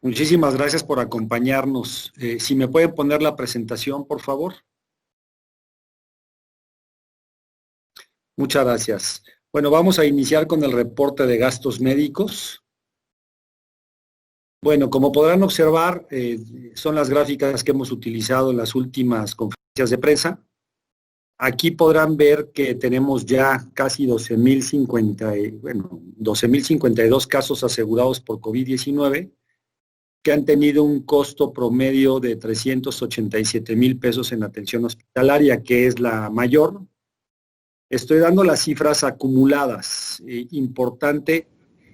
Muchísimas gracias por acompañarnos. Si me pueden poner la presentación, por favor. Muchas gracias. Bueno, vamos a iniciar con el reporte de gastos médicos. Bueno, como podrán observar, son las gráficas que hemos utilizado en las últimas conferencias de prensa. Aquí podrán ver que tenemos ya casi 12,052 casos asegurados por COVID-19, que han tenido un costo promedio de 387,000 pesos en atención hospitalaria, que es la mayor. Estoy dando las cifras acumuladas. Importante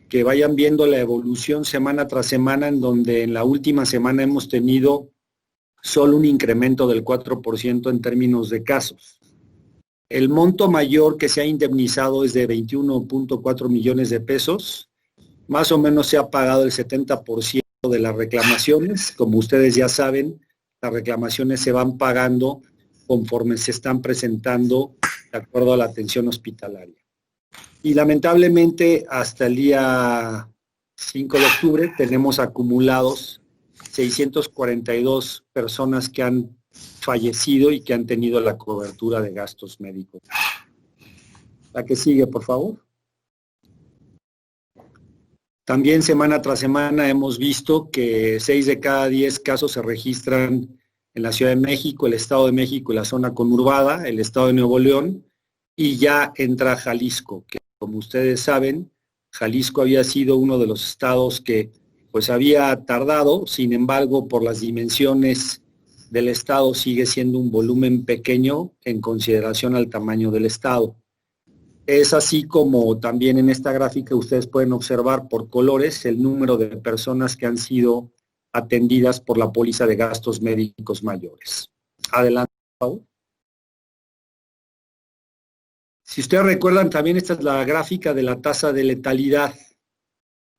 que vayan viendo la evolución semana tras semana, en donde en la última semana hemos tenido solo un incremento del 4% en términos de casos. El monto mayor que se ha indemnizado es de 21.4 millones de pesos. Más o menos se ha pagado el 70% de las reclamaciones. Como ustedes ya saben, las reclamaciones se van pagando conforme se están presentando de acuerdo a la atención hospitalaria. Y lamentablemente hasta el día 5 de octubre tenemos acumulados 642 personas que han fallecido y que han tenido la cobertura de gastos médicos. La que sigue, por favor. También semana tras semana hemos visto que 6 de cada 10 casos se registran en la Ciudad de México, el Estado de México y la zona conurbada, el Estado de Nuevo León, y ya entra Jalisco, que como ustedes saben, Jalisco había sido uno de los estados que pues había tardado, sin embargo, por las dimensiones del estado sigue siendo un volumen pequeño en consideración al tamaño del estado. Es así como también en esta gráfica ustedes pueden observar por colores el número de personas que han sido atendidas por la póliza de gastos médicos mayores. Adelante, por favor. Si ustedes recuerdan, también esta es la gráfica de la tasa de letalidad.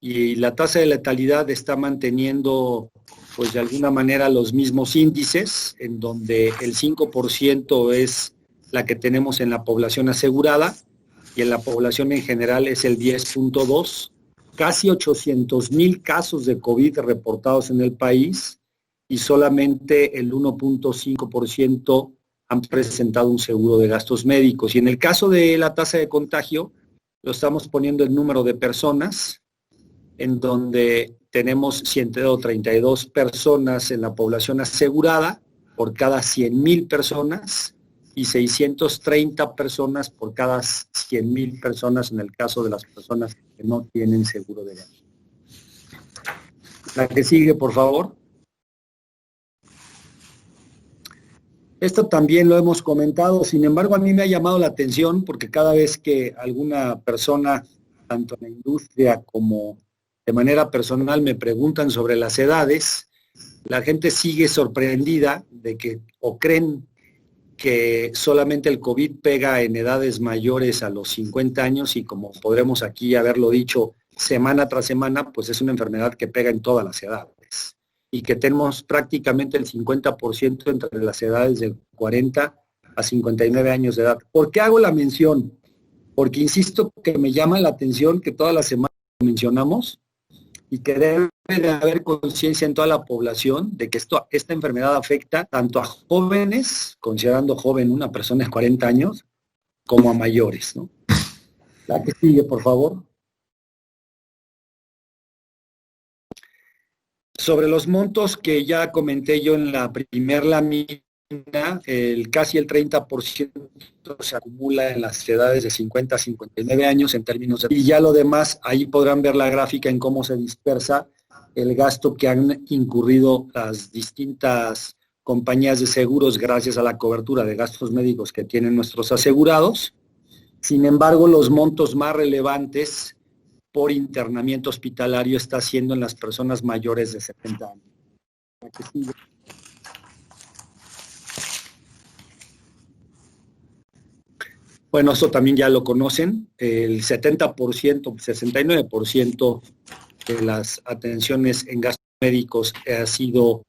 Y la tasa de letalidad está manteniendo, pues de alguna manera, los mismos índices, en donde el 5% es la que tenemos en la población asegurada y en la población en general es el 10.2%. Casi 800,000 casos de COVID reportados en el país y solamente el 1.5% han presentado un seguro de gastos médicos. Y en el caso de la tasa de contagio, lo estamos poniendo el número de personas, en donde tenemos 132 personas en la población asegurada por cada 100,000 personas y 630 personas por cada 100,000 personas en el caso de las personas que no tienen seguro de gastos. La que sigue, por favor. Esto también lo hemos comentado, sin embargo, a mí me ha llamado la atención porque cada vez que alguna persona, tanto en la industria como de manera personal, me preguntan sobre las edades, la gente sigue sorprendida de que o creen que solamente el COVID pega en edades mayores a los 50 años y como podremos aquí haberlo dicho semana tras semana, pues es una enfermedad que pega en todas las edades y que tenemos prácticamente el 50% entre las edades de 40 a 59 años de edad. ¿Por qué hago la mención? Porque insisto que me llama la atención que todas las semanas mencionamos y que debe de haber conciencia en toda la población de que esta enfermedad afecta tanto a jóvenes, considerando joven una persona de 40 años, como a mayores, ¿no? La que sigue, por favor. Sobre los montos que ya comenté yo en la primer lámina, casi el 30% se acumula en las edades de 50 a 59 años en términos de... Y ya lo demás, ahí podrán ver la gráfica en cómo se dispersa el gasto que han incurrido las distintas compañías de seguros gracias a la cobertura de gastos médicos que tienen nuestros asegurados. Sin embargo, los montos más relevantes por internamiento hospitalario está siendo en las personas mayores de 70 años. Bueno, eso también ya lo conocen, el 70%, 69% de las atenciones en gastos médicos ha sido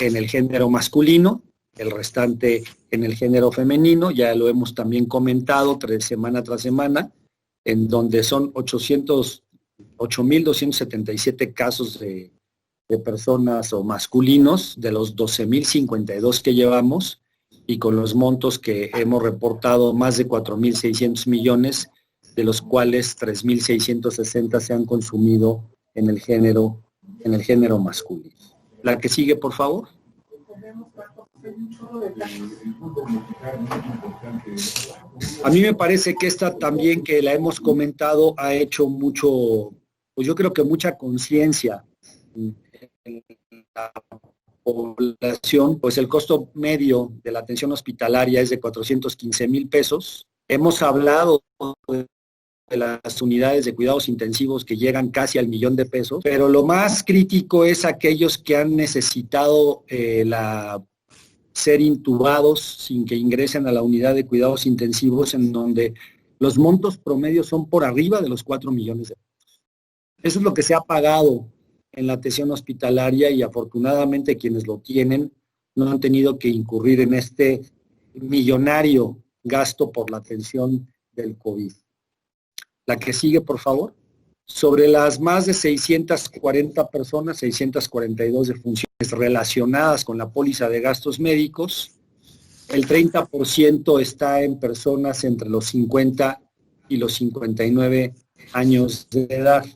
en el género masculino, el restante en el género femenino, ya lo hemos también comentado semana tras semana, en donde son 8,277 casos de de personas o masculinos de los 12.052 que llevamos y con los montos que hemos reportado más de 4.600 millones, de los cuales 3.660 se han consumido en el género masculino. La que sigue, por favor. A mí me parece que esta también, que la hemos comentado, ha hecho mucho, pues yo creo que mucha conciencia en la población. Pues el costo medio de la atención hospitalaria es de 415,000 pesos. Hemos hablado de las unidades de cuidados intensivos que llegan casi al 1,000,000 de pesos, pero lo más crítico es aquellos que han necesitado ser intubados sin que ingresen a la unidad de cuidados intensivos, en donde los montos promedios son por arriba de los 4 millones de pesos. Eso es lo que se ha pagado en la atención hospitalaria, y afortunadamente quienes lo tienen no han tenido que incurrir en este millonario gasto por la atención del COVID. La que sigue, por favor. Sobre las más de 640 personas, 642 de funciones relacionadas con la póliza de gastos médicos, el 30% está en personas entre los 50 y los 59 años de edad.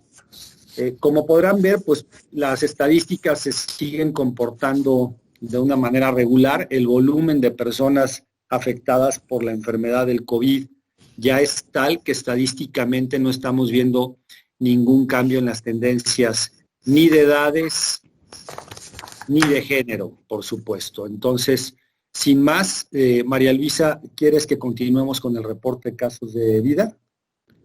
Como podrán ver, pues las estadísticas se siguen comportando de una manera regular. El volumen de personas afectadas por la enfermedad del COVID ya es tal que estadísticamente no estamos viendo ningún cambio en las tendencias ni de edades ni de género, por supuesto. Entonces, sin más, María Luisa, ¿quieres que continuemos con el reporte de casos de vida?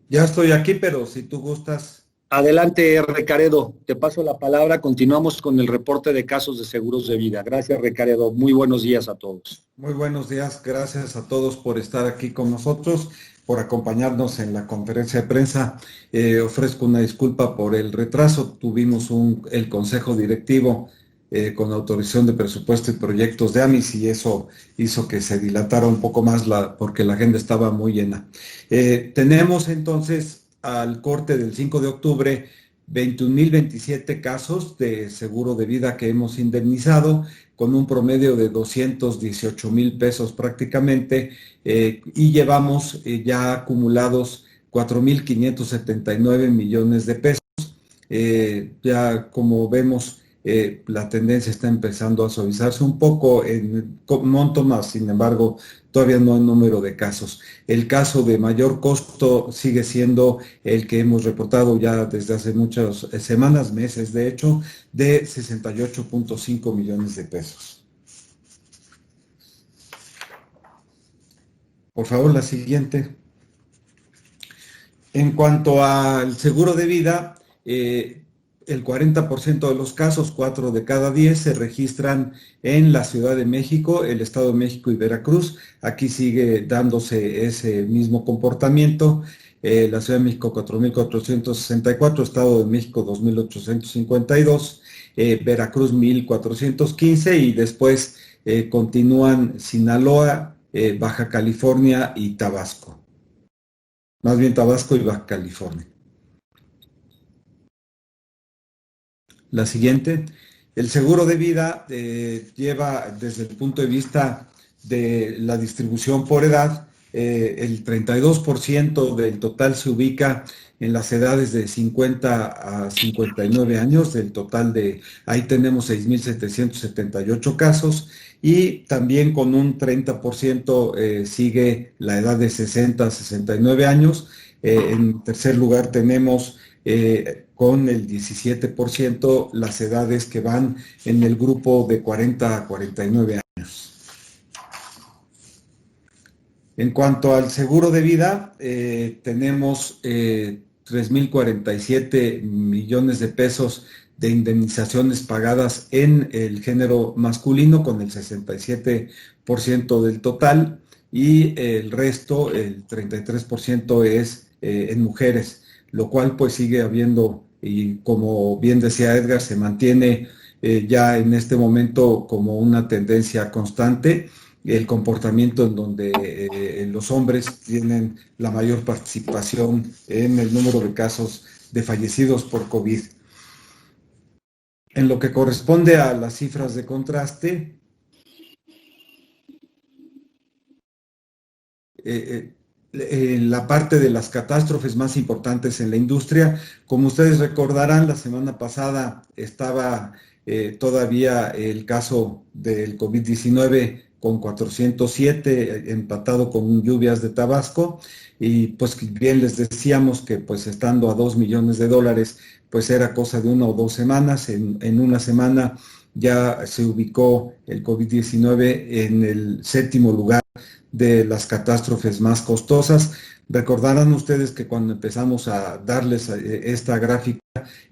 Ya estoy aquí, pero si tú gustas. Adelante, Recaredo, te paso la palabra. Continuamos con el reporte de casos de seguros de vida. Gracias, Recaredo. Muy buenos días a todos. Muy buenos días. Gracias a todos por estar aquí con nosotros, por acompañarnos en la conferencia de prensa. Ofrezco una disculpa por el retraso. Tuvimos el consejo directivo con autorización de presupuesto y proyectos de AMIS, y eso hizo que se dilatara un poco más porque la agenda estaba muy llena. Tenemos entonces al corte del 5 de octubre 21,027 casos de seguro de vida que hemos indemnizado, con un promedio de 218,000 pesos prácticamente, y llevamos ya acumulados 4,579 millones de pesos. Ya como vemos, la tendencia está empezando a suavizarse un poco en monto más, sin embargo, todavía no hay número de casos. El caso de mayor costo sigue siendo el que hemos reportado ya desde hace muchas semanas, meses de hecho, de 68,5 millones de pesos. Por favor, la siguiente. En cuanto al seguro de vida, el 40% de los casos, 4 de cada 10, se registran en la Ciudad de México, el Estado de México y Veracruz. Aquí sigue dándose ese mismo comportamiento. La Ciudad de México 4,464, Estado de México 2,852, Veracruz 1,415, y después continúan Sinaloa, Baja California y Tabasco. Más bien Tabasco y Baja California. La siguiente. El seguro de vida lleva, desde el punto de vista de la distribución por edad, el 32% del total se ubica en las edades de 50 a 59 años. Del total ahí tenemos 6,778 casos, y también con un 30% sigue la edad de 60 a 69 años. En tercer lugar tenemos con el 17% las edades que van en el grupo de 40 a 49 años. En cuanto al seguro de vida, tenemos 3,047 millones de pesos de indemnizaciones pagadas en el género masculino, con el 67% del total, y el resto, el 33%, es en mujeres, lo cual pues sigue habiendo, y como bien decía Edgar, se mantiene ya en este momento como una tendencia constante el comportamiento en donde los hombres tienen la mayor participación en el número de casos de fallecidos por COVID. En lo que corresponde a las cifras de contraste, la parte de las catástrofes más importantes en la industria, como ustedes recordarán, la semana pasada estaba todavía el caso del COVID-19 con 407, empatado con lluvias de Tabasco, y pues bien les decíamos que pues estando a $2 millones, pues era cosa de 1 o 2 semanas. En una semana ya se ubicó el COVID-19 en el 7º lugar de las catástrofes más costosas. Recordarán ustedes que cuando empezamos a darles esta gráfica,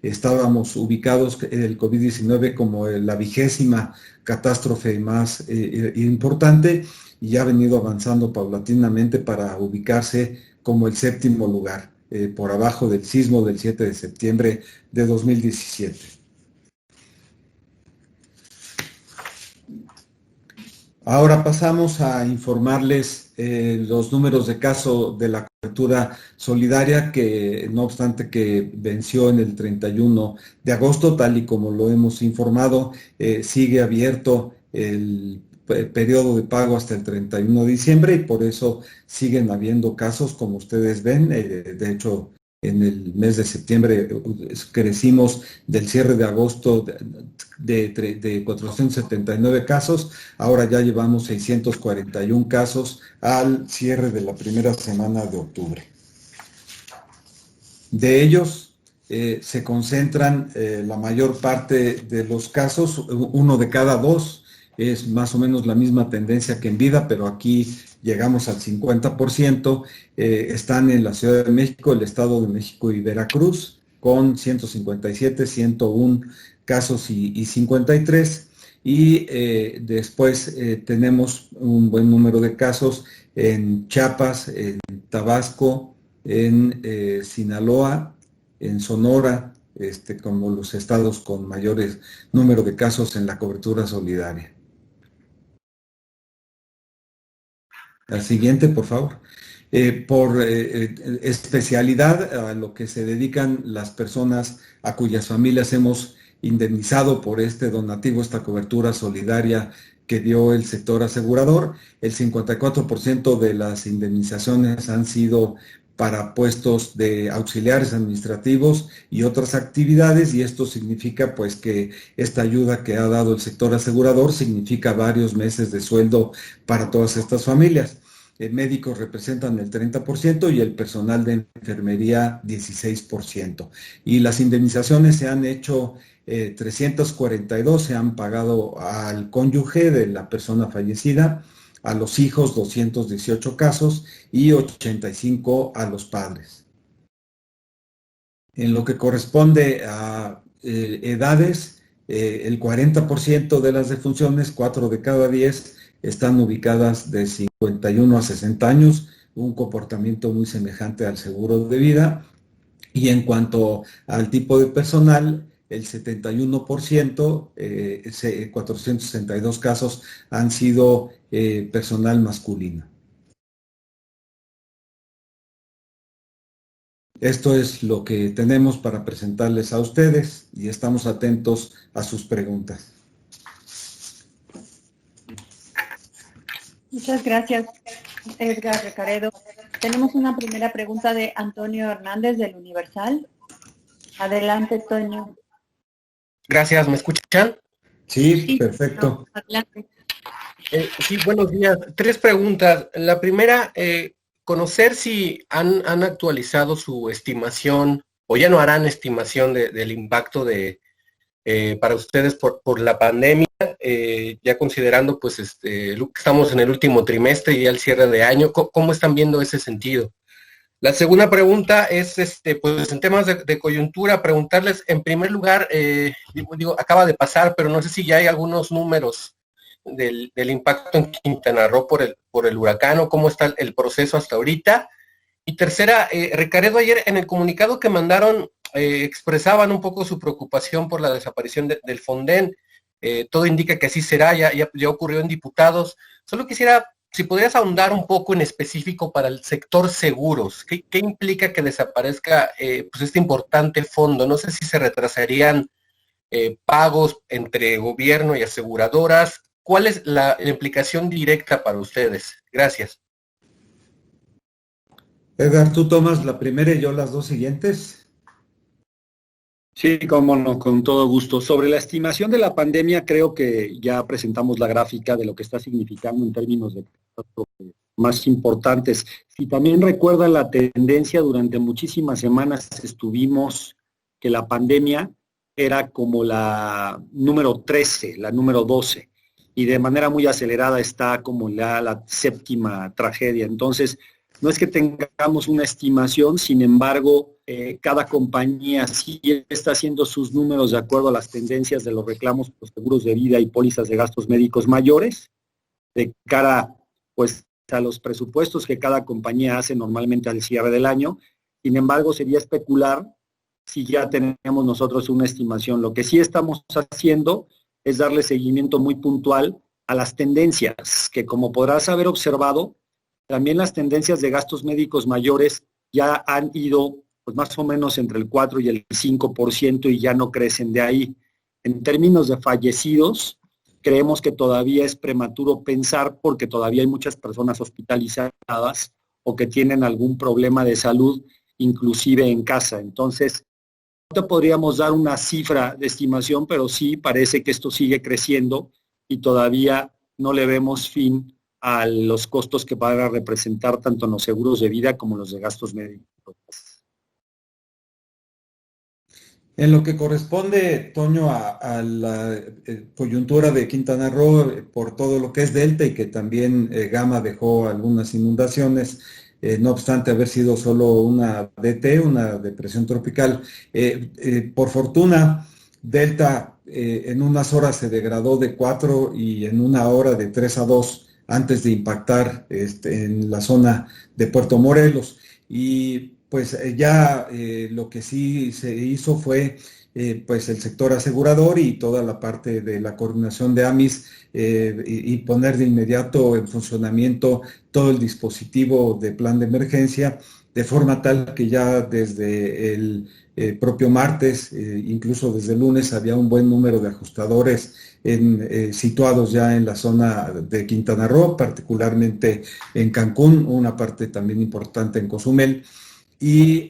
estábamos ubicados el COVID-19 como la 20ª catástrofe más importante, y ha venido avanzando paulatinamente para ubicarse como el 7º lugar, por abajo del sismo del 7 de septiembre de 2017. Ahora pasamos a informarles los números de caso de la cobertura solidaria, que no obstante que venció en el 31 de agosto, tal y como lo hemos informado, sigue abierto el periodo de pago hasta el 31 de diciembre, y por eso siguen habiendo casos, como ustedes ven. De hecho, en el mes de septiembre crecimos del cierre de agosto de 479 casos, ahora ya llevamos 641 casos al cierre de la primera semana de octubre. De ellos se concentran la mayor parte de los casos, 1 de cada 2, es más o menos la misma tendencia que en vida, pero aquí llegamos al 50%, están en la Ciudad de México, el Estado de México y Veracruz, con 157, 101 casos y 53, y después tenemos un buen número de casos en Chiapas, en Tabasco, en Sinaloa, en Sonora, como los estados con mayores número de casos en la cobertura solidaria. La siguiente, por favor. Por especialidad, a lo que se dedican las personas a cuyas familias hemos indemnizado por este donativo, esta cobertura solidaria que dio el sector asegurador, el 54% de las indemnizaciones han sido para puestos de auxiliares administrativos y otras actividades, y esto significa pues que esta ayuda que ha dado el sector asegurador significa varios meses de sueldo para todas estas familias. Médicos representan el 30% y el personal de enfermería 16%. Y las indemnizaciones se han hecho 342, se han pagado al cónyuge de la persona fallecida, a los hijos 218 casos y 85 a los padres. En lo que corresponde a edades, el 40% de las defunciones, 4 de cada 10, están ubicadas de 51 a 60 años, un comportamiento muy semejante al seguro de vida. Y en cuanto al tipo de personal, el 71%, 462 casos, han sido personal masculino. Esto es lo que tenemos para presentarles a ustedes y estamos atentos a sus preguntas. Muchas gracias, Edgar Recaredo. Tenemos una primera pregunta de Antonio Hernández del Universal. Adelante, Toño. Gracias, ¿me escuchan? Sí, perfecto. Adelante. Sí, buenos días. 3 preguntas. La primera, conocer si han actualizado su estimación o ya no harán estimación del impacto para ustedes por la pandemia, ya considerando pues estamos en el último trimestre y al cierre de año. ¿Cómo están viendo ese sentido? La segunda pregunta es, pues en temas de coyuntura, preguntarles, en primer lugar, acaba de pasar, pero no sé si ya hay algunos números del impacto en Quintana Roo por el huracán, o cómo está el proceso hasta ahorita. Y tercera, Recaredo, ayer en el comunicado que mandaron, expresaban un poco su preocupación por la desaparición del Fonden. Todo indica que así será, ya ocurrió en diputados. Solo quisiera, si podrías ahondar un poco en específico para el sector seguros, ¿qué implica que desaparezca pues este importante fondo? No sé si se retrasarían pagos entre gobierno y aseguradoras. ¿Cuál es la implicación directa para ustedes? Gracias. Edgar, tú tomas la primera y yo las dos siguientes. Sí, cómo no, con todo gusto. Sobre la estimación de la pandemia, creo que ya presentamos la gráfica de lo que está significando en términos de más importantes. Si también recuerdan la tendencia, durante muchísimas semanas estuvimos que la pandemia era como la número 13, la número 12, y de manera muy acelerada está como la séptima tragedia. Entonces, no es que tengamos una estimación, sin embargo, cada compañía sí está haciendo sus números de acuerdo a las tendencias de los reclamos por seguros de vida y pólizas de gastos médicos mayores, de cara pues a los presupuestos que cada compañía hace normalmente al cierre del año. Sin embargo, sería especular si ya tenemos nosotros una estimación. Lo que sí estamos haciendo es darle seguimiento muy puntual a las tendencias, que como podrás haber observado, también las tendencias de gastos médicos mayores ya han ido pues, más o menos entre el 4 y el 5% y ya no crecen de ahí. En términos de fallecidos, creemos que todavía es prematuro pensar porque todavía hay muchas personas hospitalizadas o que tienen algún problema de salud, inclusive en casa. Entonces, no te podríamos dar una cifra de estimación, pero sí parece que esto sigue creciendo y todavía no le vemos fin a los costos que van a representar tanto en los seguros de vida como en los de gastos médicos. En lo que corresponde, Toño, a la coyuntura de Quintana Roo, por todo lo que es Delta y que también Gama dejó algunas inundaciones, no obstante haber sido solo una DT, una depresión tropical. Por fortuna, Delta en unas horas se degradó de 4 y en una hora de 3 a 2 antes de impactar en la zona de Puerto Morelos. Y pues ya lo que sí se hizo fue pues el sector asegurador y toda la parte de la coordinación de AMIS y poner de inmediato en funcionamiento todo el dispositivo de plan de emergencia, de forma tal que ya desde el propio martes, incluso desde el lunes, había un buen número de ajustadores situados ya en la zona de Quintana Roo, particularmente en Cancún, una parte también importante en Cozumel, y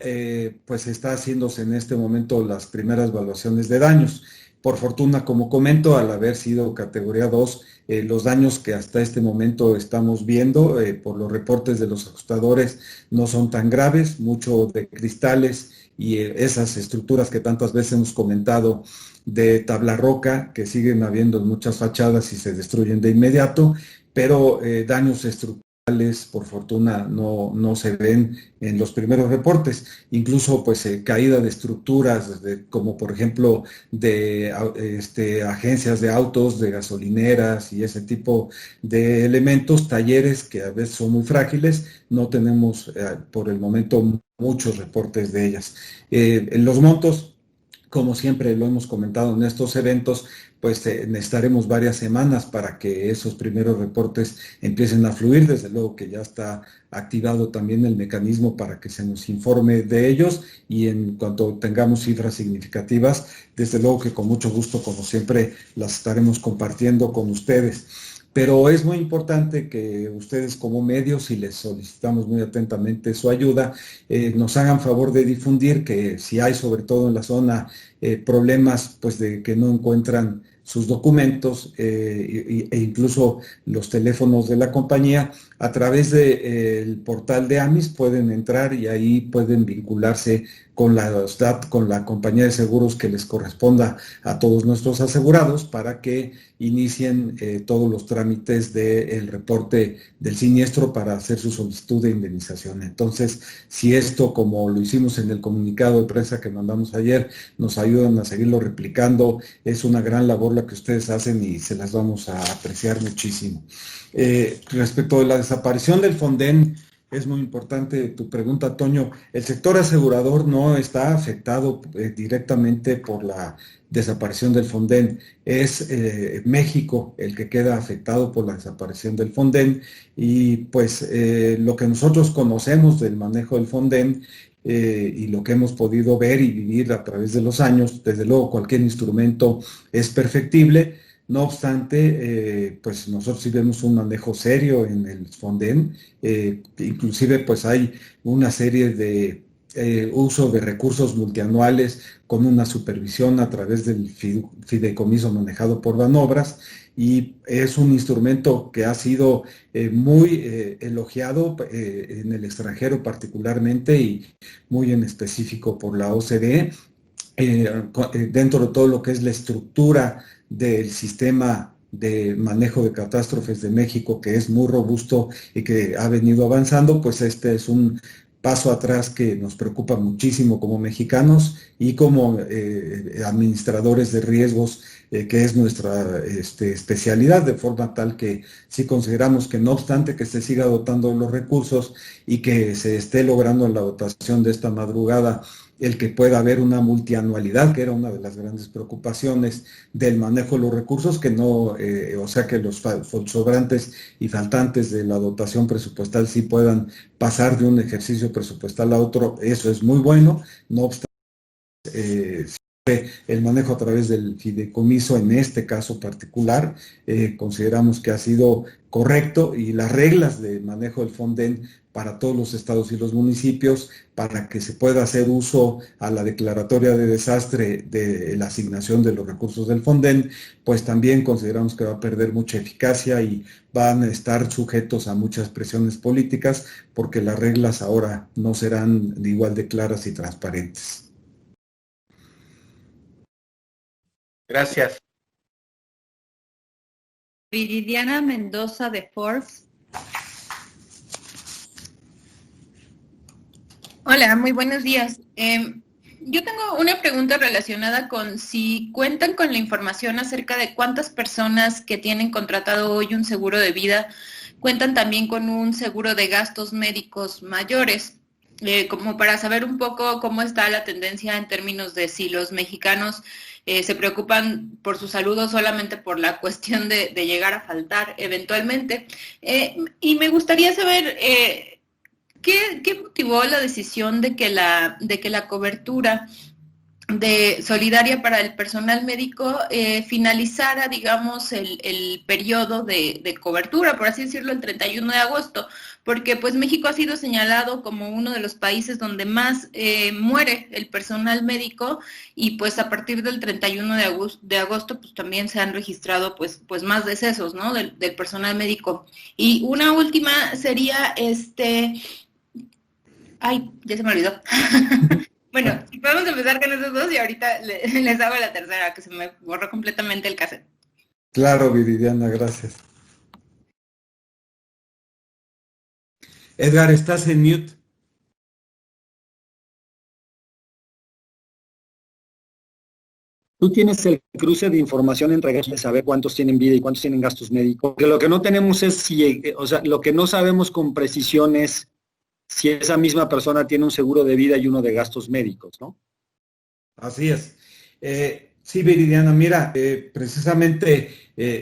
pues está haciéndose en este momento las primeras evaluaciones de daños. Por fortuna, como comento, al haber sido categoría 2, los daños que hasta este momento estamos viendo por los reportes de los ajustadores no son tan graves, mucho de cristales y esas estructuras que tantas veces hemos comentado de tabla roca, que siguen habiendo en muchas fachadas y se destruyen de inmediato, pero daños estructurales por fortuna no se ven en los primeros reportes. Incluso pues caída de estructuras como por ejemplo de agencias de autos, de gasolineras y ese tipo de elementos, talleres que a veces son muy frágiles, no tenemos por el momento muchos reportes de ellas. En los montos, como siempre lo hemos comentado en estos eventos, pues necesitaremos varias semanas para que esos primeros reportes empiecen a fluir. Desde luego que ya está activado también el mecanismo para que se nos informe de ellos y en cuanto tengamos cifras significativas, desde luego que con mucho gusto, como siempre, las estaremos compartiendo con ustedes. Pero es muy importante que ustedes como medios, y les solicitamos muy atentamente su ayuda, nos hagan favor de difundir que si hay sobre todo en la zona problemas pues de que no encuentran sus documentos e incluso los teléfonos de la compañía, a través del portal de AMIS pueden entrar y ahí pueden vincularse con la compañía de seguros que les corresponda a todos nuestros asegurados para que inicien todos los trámites del reporte del siniestro para hacer su solicitud de indemnización. Entonces, si esto, como lo hicimos en el comunicado de prensa que mandamos ayer, nos ayudan a seguirlo replicando, es una gran labor la que ustedes hacen y se las vamos a apreciar muchísimo. Respecto de la desaparición del Fonden, Es muy importante tu pregunta, Toño. El sector asegurador no está afectado directamente por la desaparición del Fonden. Es México el que queda afectado por la desaparición del Fonden y pues lo que nosotros conocemos del manejo del Fonden y lo que hemos podido ver y vivir a través de los años, desde luego cualquier instrumento es perfectible. No obstante, pues nosotros sí vemos un manejo serio en el Fonden, inclusive pues hay una serie de uso de recursos multianuales con una supervisión a través del fideicomiso manejado por Banobras y es un instrumento que ha sido muy elogiado en el extranjero particularmente y muy en específico por la OCDE. Dentro de todo lo que es la estructura del sistema de manejo de catástrofes de México, que es muy robusto y que ha venido avanzando, pues este es un paso atrás que nos preocupa muchísimo como mexicanos y como administradores de riesgos, que es nuestra especialidad, de forma tal que sí consideramos que no obstante que se siga dotando los recursos y que se esté logrando la dotación de esta madrugada, el que pueda haber una multianualidad, que era una de las grandes preocupaciones del manejo de los recursos, que no, o sea que los sobrantes y faltantes de la dotación presupuestal sí puedan pasar de un ejercicio presupuestal a otro, eso es muy bueno, no obstante, el manejo a través del fideicomiso en este caso particular, consideramos que ha sido correcto y las reglas de manejo del Fonden para todos los estados y los municipios, para que se pueda hacer uso a la declaratoria de desastre de la asignación de los recursos del Fonden, pues también consideramos que va a perder mucha eficacia y van a estar sujetos a muchas presiones políticas, porque las reglas ahora no serán igual de claras y transparentes. Gracias. Viridiana Mendoza de Forbes. Hola, muy buenos días. Yo tengo una pregunta relacionada con si cuentan con la información acerca de cuántas personas que tienen contratado hoy un seguro de vida cuentan también con un seguro de gastos médicos mayores, como para saber un poco cómo está la tendencia en términos de si los mexicanos se preocupan por su salud o solamente por la cuestión de llegar a faltar eventualmente. Y me gustaría saber ¿qué motivó la decisión de que la cobertura de solidaria para el personal médico finalizara, digamos, el periodo de cobertura, por así decirlo, el 31 de agosto? Porque pues México ha sido señalado como uno de los países donde más muere el personal médico y pues a partir del 31 de agosto pues también se han registrado pues más decesos, ¿no? del personal médico. Y una última sería Ay, ya se me olvidó. Bueno, si podemos empezar con esos dos y ahorita les hago la tercera, que se me borró completamente el cassette. Claro, Viridiana, gracias. Edgar, estás en mute. Tú tienes el cruce de información entre gastos de saber cuántos tienen vida y cuántos tienen gastos médicos. Porque lo que no tenemos es lo que no sabemos con precisión es si esa misma persona tiene un seguro de vida y uno de gastos médicos, ¿no? Así es. Sí, Viridiana, mira, precisamente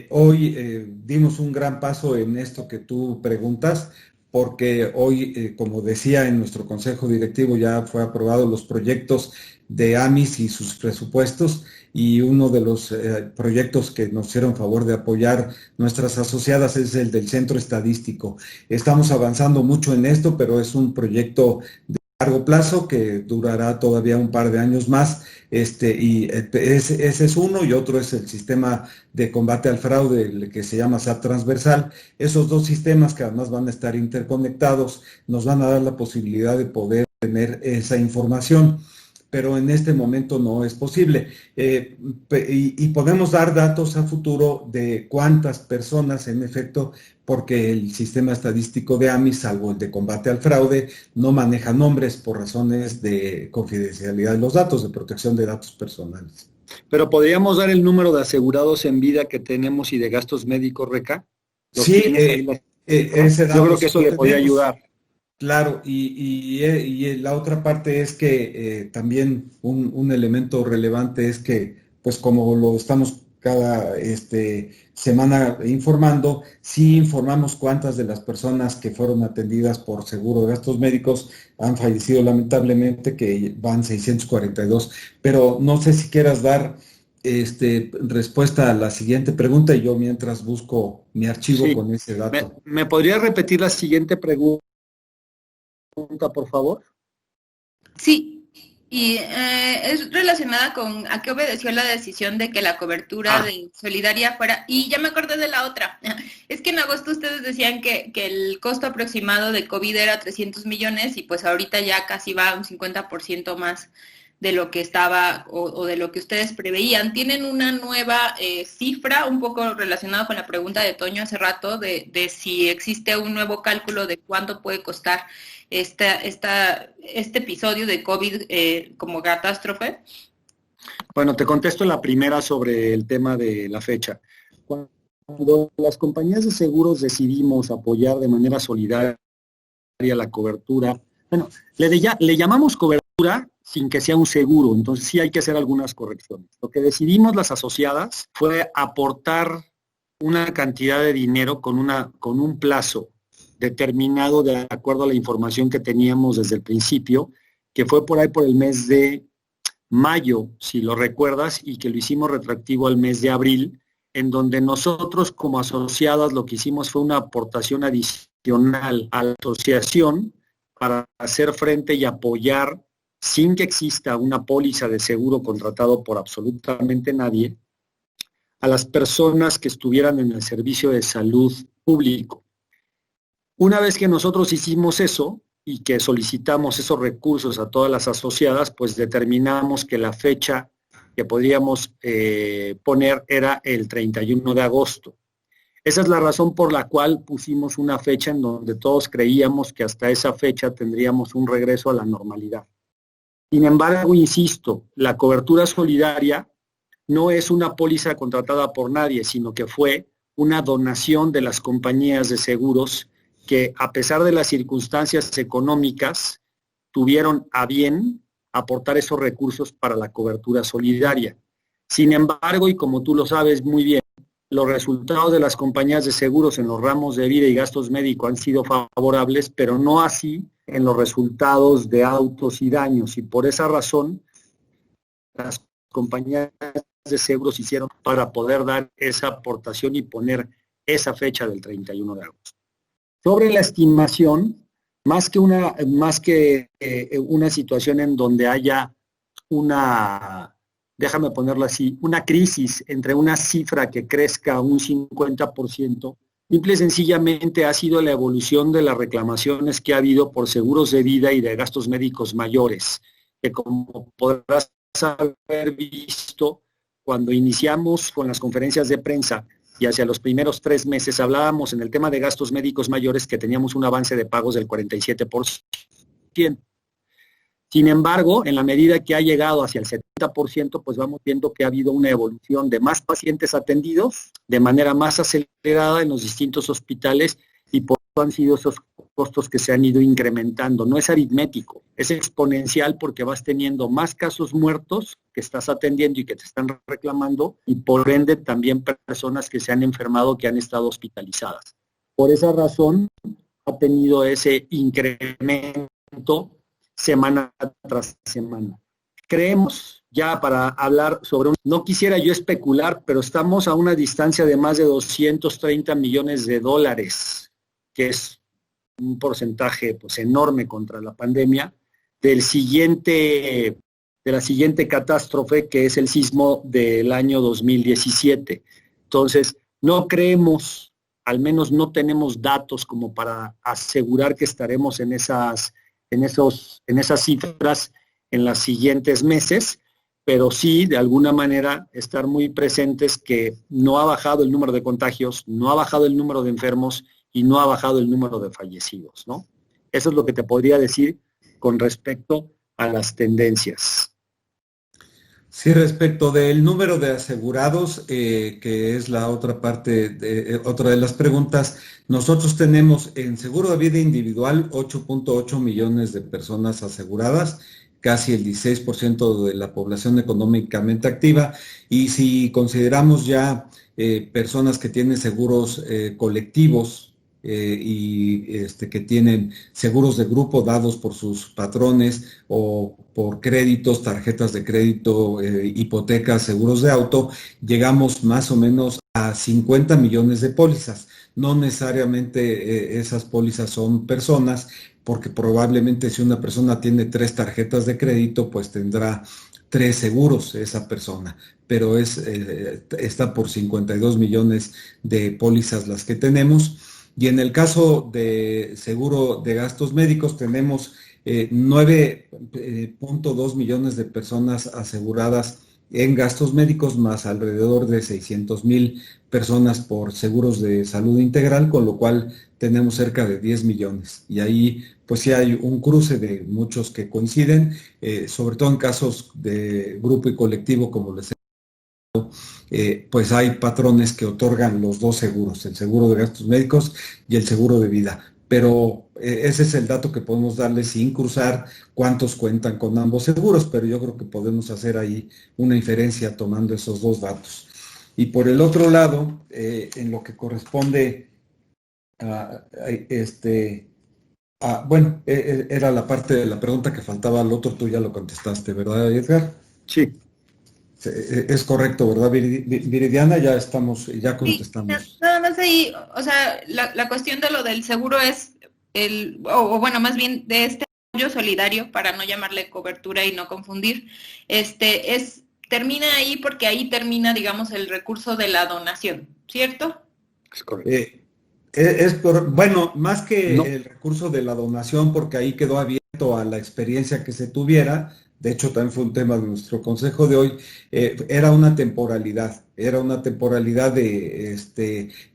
hoy dimos un gran paso en esto que tú preguntas, porque hoy, como decía, en nuestro consejo directivo ya fue aprobado los proyectos de AMIS y sus presupuestos, y uno de los proyectos que nos hicieron favor de apoyar nuestras asociadas es el del centro estadístico. Estamos avanzando mucho en esto, pero es un proyecto de largo plazo que durará todavía un par de años más, y ese es uno, y otro es el sistema de combate al fraude, el que se llama SAT transversal. Esos dos sistemas, que además van a estar interconectados, nos van a dar la posibilidad de poder tener esa información, pero en este momento no es posible. Y podemos dar datos a futuro de cuántas personas, en efecto, porque el sistema estadístico de AMIS, salvo el de combate al fraude, no maneja nombres por razones de confidencialidad de los datos, de protección de datos personales. Pero ¿podríamos dar el número de asegurados en vida que tenemos y de gastos médicos, Reca? Sí, ese dato yo creo que eso le podría ayudar. Claro, y la otra parte es que también un elemento relevante es que, pues como lo estamos cada semana informando, sí informamos cuántas de las personas que fueron atendidas por seguro de gastos médicos han fallecido lamentablemente, que van 642. Pero no sé si quieras dar respuesta a la siguiente pregunta y yo mientras busco mi archivo Sí. con ese dato. ¿Me podría repetir la siguiente pregunta, por favor? Sí, y es relacionada con a qué obedeció la decisión de que la cobertura de solidaria fuera, y ya me acordé de la otra, es que en agosto ustedes decían que el costo aproximado de COVID era 300 millones y pues ahorita ya casi va un 50% más de lo que estaba o de lo que ustedes preveían. ¿Tienen una nueva cifra, un poco relacionada con la pregunta de Toño hace rato, de si existe un nuevo cálculo de cuánto puede costar este episodio de COVID como catástrofe? Bueno, te contesto la primera sobre el tema de la fecha. Cuando las compañías de seguros decidimos apoyar de manera solidaria la cobertura, bueno, le llamamos cobertura sin que sea un seguro, entonces sí hay que hacer algunas correcciones. Lo que decidimos las asociadas fue aportar una cantidad de dinero con un plazo determinado de acuerdo a la información que teníamos desde el principio, que fue por ahí por el mes de mayo, si lo recuerdas, y que lo hicimos retroactivo al mes de abril, en donde nosotros como asociadas lo que hicimos fue una aportación adicional a la asociación para hacer frente y apoyar, sin que exista una póliza de seguro contratado por absolutamente nadie, a las personas que estuvieran en el servicio de salud público. Una vez que nosotros hicimos eso y que solicitamos esos recursos a todas las asociadas, pues determinamos que la fecha que podríamos poner era el 31 de agosto. Esa es la razón por la cual pusimos una fecha en donde todos creíamos que hasta esa fecha tendríamos un regreso a la normalidad. Sin embargo, insisto, la cobertura solidaria no es una póliza contratada por nadie, sino que fue una donación de las compañías de seguros que, a pesar de las circunstancias económicas, tuvieron a bien aportar esos recursos para la cobertura solidaria. Sin embargo, y como tú lo sabes muy bien, los resultados de las compañías de seguros en los ramos de vida y gastos médicos han sido favorables, pero no así en los resultados de autos y daños. Y por esa razón, las compañías de seguros hicieron para poder dar esa aportación y poner esa fecha del 31 de agosto. Sobre la estimación, más que una situación en donde haya déjame ponerlo así, una crisis entre una cifra que crezca un 50%, simple y sencillamente ha sido la evolución de las reclamaciones que ha habido por seguros de vida y de gastos médicos mayores, que como podrás haber visto, cuando iniciamos con las conferencias de prensa y hacia los primeros 3 meses hablábamos en el tema de gastos médicos mayores que teníamos un avance de pagos del 47%. Sin embargo, en la medida que ha llegado hacia el 70%, pues vamos viendo que ha habido una evolución de más pacientes atendidos de manera más acelerada en los distintos hospitales y por eso han sido esos costos que se han ido incrementando. No es aritmético, es exponencial porque vas teniendo más casos muertos que estás atendiendo y que te están reclamando y por ende también personas que se han enfermado que han estado hospitalizadas. Por esa razón ha tenido ese incremento semana tras semana. Creemos, ya para hablar sobre no quisiera yo especular, pero estamos a una distancia de más de 230 millones de dólares, que es un porcentaje pues enorme contra la pandemia, de la siguiente catástrofe, que es el sismo del año 2017. Entonces, no creemos, al menos no tenemos datos como para asegurar que estaremos en esas cifras en los siguientes meses, pero sí, de alguna manera, estar muy presentes que no ha bajado el número de contagios, no ha bajado el número de enfermos y no ha bajado el número de fallecidos, ¿no? Eso es lo que te podría decir con respecto a las tendencias. Sí, respecto del número de asegurados, que es la otra parte, otra de las preguntas, nosotros tenemos en seguro de vida individual 8.8 millones de personas aseguradas, casi el 16% de la población económicamente activa, y si consideramos ya personas que tienen seguros colectivos, que tienen seguros de grupo dados por sus patrones o por créditos, tarjetas de crédito, hipotecas, seguros de auto, llegamos más o menos a 50 millones de pólizas. No necesariamente esas pólizas son personas, porque probablemente si una persona tiene 3 tarjetas de crédito, pues tendrá 3 seguros esa persona, pero está por 52 millones de pólizas las que tenemos. Y en el caso de seguro de gastos médicos tenemos 9.2 millones de personas aseguradas en gastos médicos, más alrededor de 600,000 personas por seguros de salud integral, con lo cual tenemos cerca de 10 millones. Y ahí pues sí hay un cruce de muchos que coinciden, sobre todo en casos de grupo y colectivo, como les pues hay patrones que otorgan los dos seguros, el seguro de gastos médicos y el seguro de vida. Pero ese es el dato que podemos darle sin cruzar cuántos cuentan con ambos seguros, pero yo creo que podemos hacer ahí una inferencia tomando esos dos datos. Y por el otro lado, en lo que corresponde era la parte de la pregunta que faltaba al otro, tú ya lo contestaste, ¿verdad, Edgar? Sí. Es correcto, ¿verdad, Viridiana? Ya contestamos. Sí, nada más ahí, o sea, la cuestión de lo del seguro es bueno, más bien de este apoyo solidario, para no llamarle cobertura y no confundir, termina ahí porque ahí termina, digamos, el recurso de la donación, ¿cierto? Es correcto. Bueno, más que No. el recurso de la donación, porque ahí quedó abierto a la experiencia que se tuviera. De hecho, también fue un tema de nuestro consejo de hoy. Era una temporalidad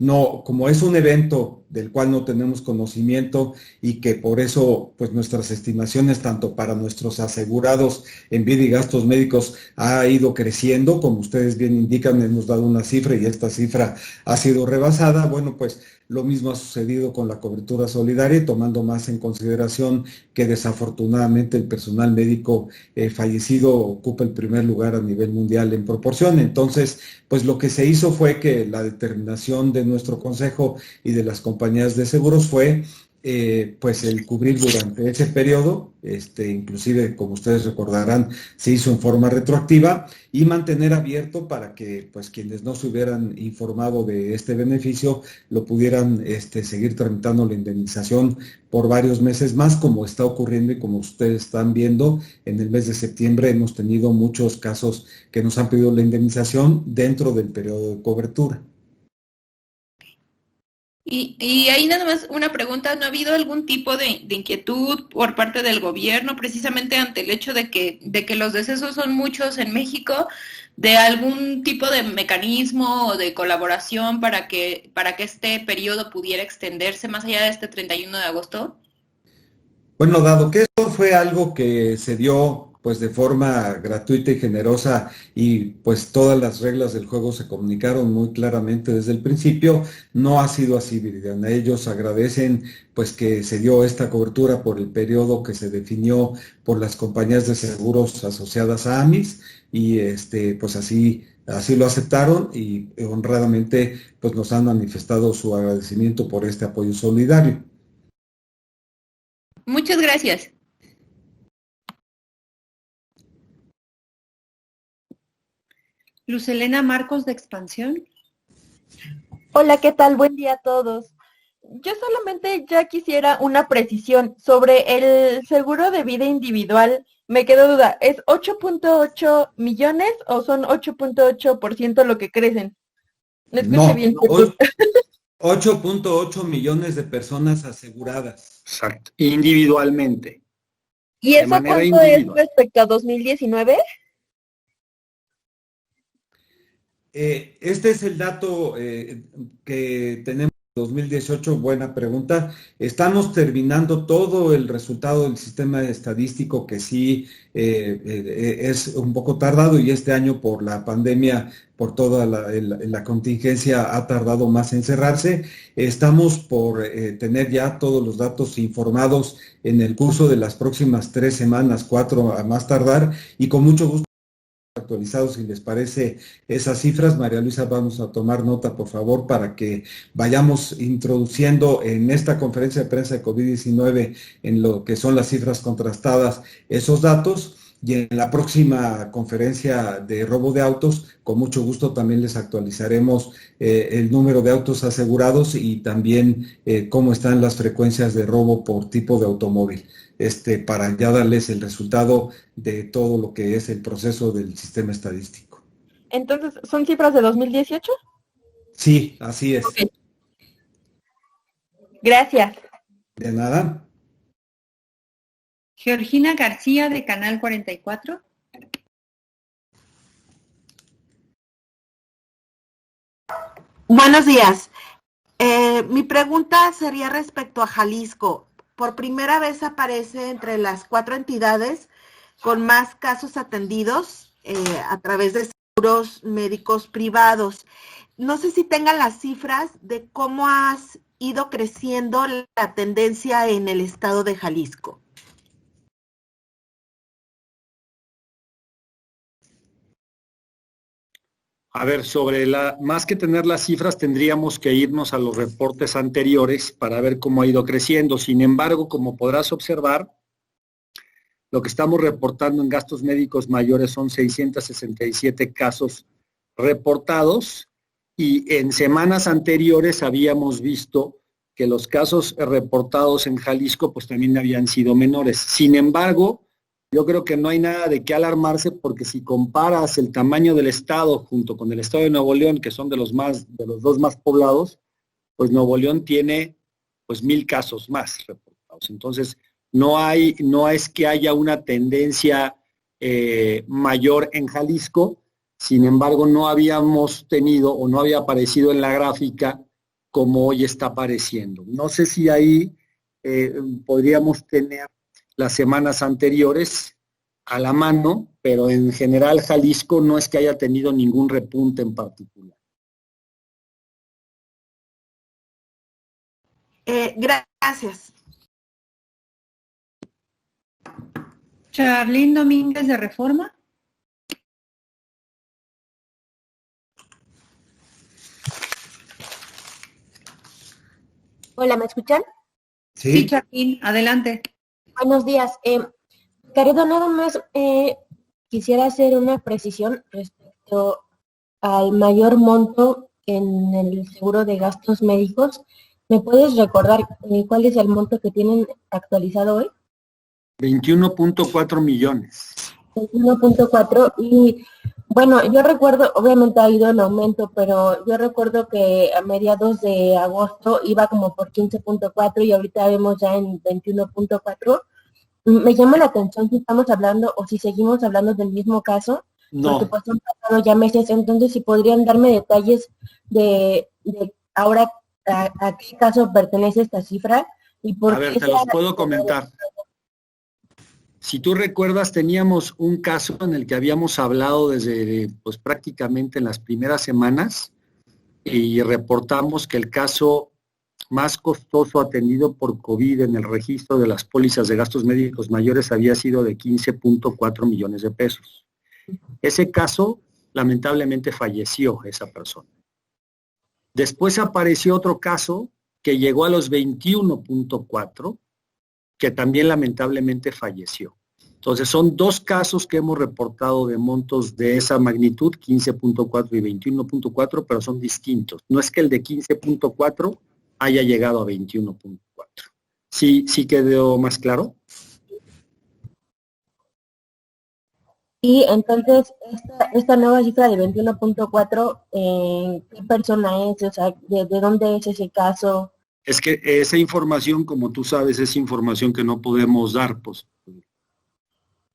no, como es un evento del cual no tenemos conocimiento y que por eso, pues nuestras estimaciones, tanto para nuestros asegurados en vida y gastos médicos, ha ido creciendo. Como ustedes bien indican, hemos dado una cifra y esta cifra ha sido rebasada. Bueno, pues lo mismo ha sucedido con la cobertura solidaria, tomando más en consideración que desafortunadamente el personal médico fallecido ocupa el primer lugar a nivel mundial en proporción. Entonces, pues lo que se hizo fue que la determinación de nuestro consejo y de las compañías de seguros fue pues el cubrir durante ese periodo, inclusive como ustedes recordarán, se hizo en forma retroactiva, y mantener abierto para que pues quienes no se hubieran informado de este beneficio lo pudieran seguir tramitando la indemnización por varios meses más, como está ocurriendo y como ustedes están viendo. En el mes de septiembre hemos tenido muchos casos que nos han pedido la indemnización dentro del periodo de cobertura. Y ahí nada más una pregunta, ¿no ha habido algún tipo de inquietud por parte del gobierno, precisamente ante el hecho de que los decesos son muchos en México, de algún tipo de mecanismo o de colaboración para que este periodo pudiera extenderse más allá de este 31 de agosto? Bueno, dado que esto fue algo que se dio pues de forma gratuita y generosa, y pues todas las reglas del juego se comunicaron muy claramente desde el principio, no ha sido así, Viridiana. Ellos agradecen pues que se dio esta cobertura por el periodo que se definió por las compañías de seguros asociadas a AMIS, y pues así lo aceptaron, y honradamente pues nos han manifestado su agradecimiento por este apoyo solidario. Muchas gracias. Luz Helena Marcos, de Expansión. Hola, ¿qué tal? Buen día a todos. Yo solamente ya quisiera una precisión sobre el seguro de vida individual. Me quedó duda, ¿es 8.8 millones o son 8.8% lo que crecen? No escuché bien. 8.8 millones de personas aseguradas. Exacto. Individualmente. ¿Y De eso manera cuánto es individual. respecto a 2019? Este es el dato que tenemos 2018, buena pregunta. Estamos terminando todo el resultado del sistema estadístico, que sí es un poco tardado, y este año por la pandemia, por toda la contingencia, ha tardado más en cerrarse. Estamos por tener ya todos los datos informados en el curso de las próximas 3 semanas, 4 a más tardar, y con mucho gusto actualizados, si les parece, esas cifras. María Luisa, vamos a tomar nota, por favor, para que vayamos introduciendo en esta conferencia de prensa de COVID-19, en lo que son las cifras contrastadas, esos datos, y en la próxima conferencia de robo de autos, con mucho gusto también les actualizaremos el número de autos asegurados y también cómo están las frecuencias de robo por tipo de automóvil. Para ya darles el resultado de todo lo que es el proceso del sistema estadístico. Entonces, ¿son cifras de 2018? Sí, así es. Okay. Gracias. De nada. Georgina García, de Canal 44. Buenos días. Mi pregunta sería respecto a Jalisco. Por primera vez aparece entre las 4 entidades con más casos atendidos a través de seguros médicos privados. No sé si tengan las cifras de cómo ha ido creciendo la tendencia en el estado de Jalisco. A ver, más que tener las cifras, tendríamos que irnos a los reportes anteriores para ver cómo ha ido creciendo. Sin embargo, como podrás observar, lo que estamos reportando en gastos médicos mayores son 667 casos reportados, y en semanas anteriores habíamos visto que los casos reportados en Jalisco pues también habían sido menores. Sin embargo, yo creo que no hay nada de qué alarmarse, porque si comparas el tamaño del estado junto con el estado de Nuevo León, que son de los dos más poblados, pues Nuevo León tiene pues 1,000 casos más reportados. Entonces, no es que haya una tendencia mayor en Jalisco. Sin embargo, no habíamos tenido o no había aparecido en la gráfica como hoy está apareciendo. No sé si ahí podríamos tener las semanas anteriores a la mano, pero en general Jalisco no es que haya tenido ningún repunte en particular. Gracias. Charlín Domínguez, de Reforma. Hola, ¿me escuchan? Sí, Charlín, adelante. Buenos días. Caredo, nada más quisiera hacer una precisión respecto al mayor monto en el seguro de gastos médicos. ¿Me puedes recordar cuál es el monto que tienen actualizado hoy? 21.4 millones. 21.4, y bueno, yo recuerdo, obviamente ha ido en aumento, pero yo recuerdo que a mediados de agosto iba como por 15.4 y ahorita vemos ya en 21.4. Me llama la atención si estamos hablando o si seguimos hablando del mismo caso. No. Porque pues han pasado ya meses, entonces si podrían darme detalles de ahora a qué caso pertenece esta cifra y por A ver, qué te los puedo comentar. Si tú recuerdas, teníamos un caso en el que habíamos hablado desde pues prácticamente en las primeras semanas, y reportamos que el caso más costoso atendido por COVID en el registro de las pólizas de gastos médicos mayores había sido de 15.4 millones de pesos. Ese caso, lamentablemente, falleció esa persona. Después apareció otro caso que llegó a los 21.4, que también lamentablemente falleció. Entonces, son 2 casos que hemos reportado de montos de esa magnitud, 15.4 y 21.4, pero son distintos. No es que el de 15.4 haya llegado a 21.4. ¿Sí quedó más claro? Y entonces, esta nueva cifra de 21.4, ¿qué persona es? O sea, ¿de dónde es ese caso? Es que esa información, como tú sabes, es información que no podemos dar, pues,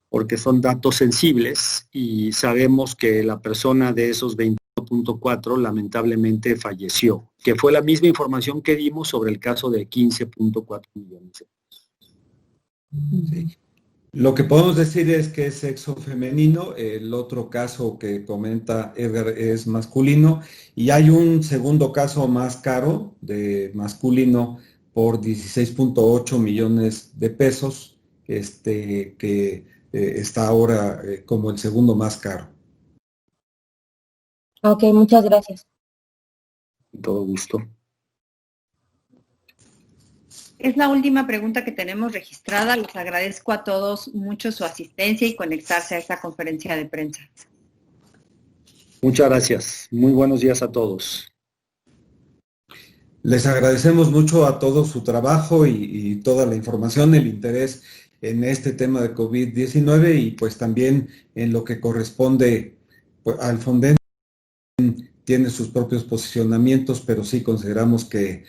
porque son datos sensibles, y sabemos que la persona de esos 21.4 4.4 lamentablemente falleció, que fue la misma información que dimos sobre el caso de 15.4 millones. Sí. Lo que podemos decir es que es sexo femenino, el otro caso que comenta Edgar es masculino, y hay un segundo caso más caro de masculino por 16.8 millones de pesos, que está ahora como el segundo más caro. Ok, muchas gracias. Con todo gusto. Es la última pregunta que tenemos registrada. Les agradezco a todos mucho su asistencia y conectarse a esta conferencia de prensa. Muchas gracias. Muy buenos días a todos. Les agradecemos mucho a todos su trabajo y toda la información, el interés en este tema de COVID-19 y pues también en lo que corresponde pues, al Fonden. Tiene sus propios posicionamientos, pero sí consideramos que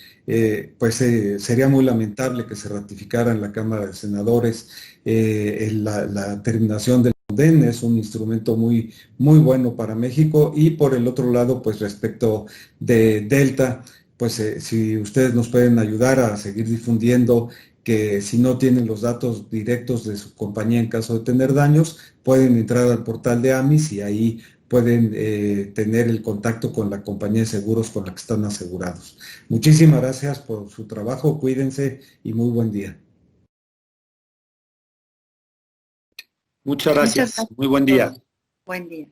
sería muy lamentable que se ratificara en la Cámara de Senadores la terminación del Fonden. Es un instrumento muy, muy bueno para México. Y por el otro lado, pues respecto de Delta, pues si ustedes nos pueden ayudar a seguir difundiendo que si no tienen los datos directos de su compañía en caso de tener daños, pueden entrar al portal de AMIS y ahí pueden tener el contacto con la compañía de seguros con la que están asegurados. Muchísimas gracias por su trabajo, cuídense y muy buen día. Muchas gracias. Muy buen día. Buen día.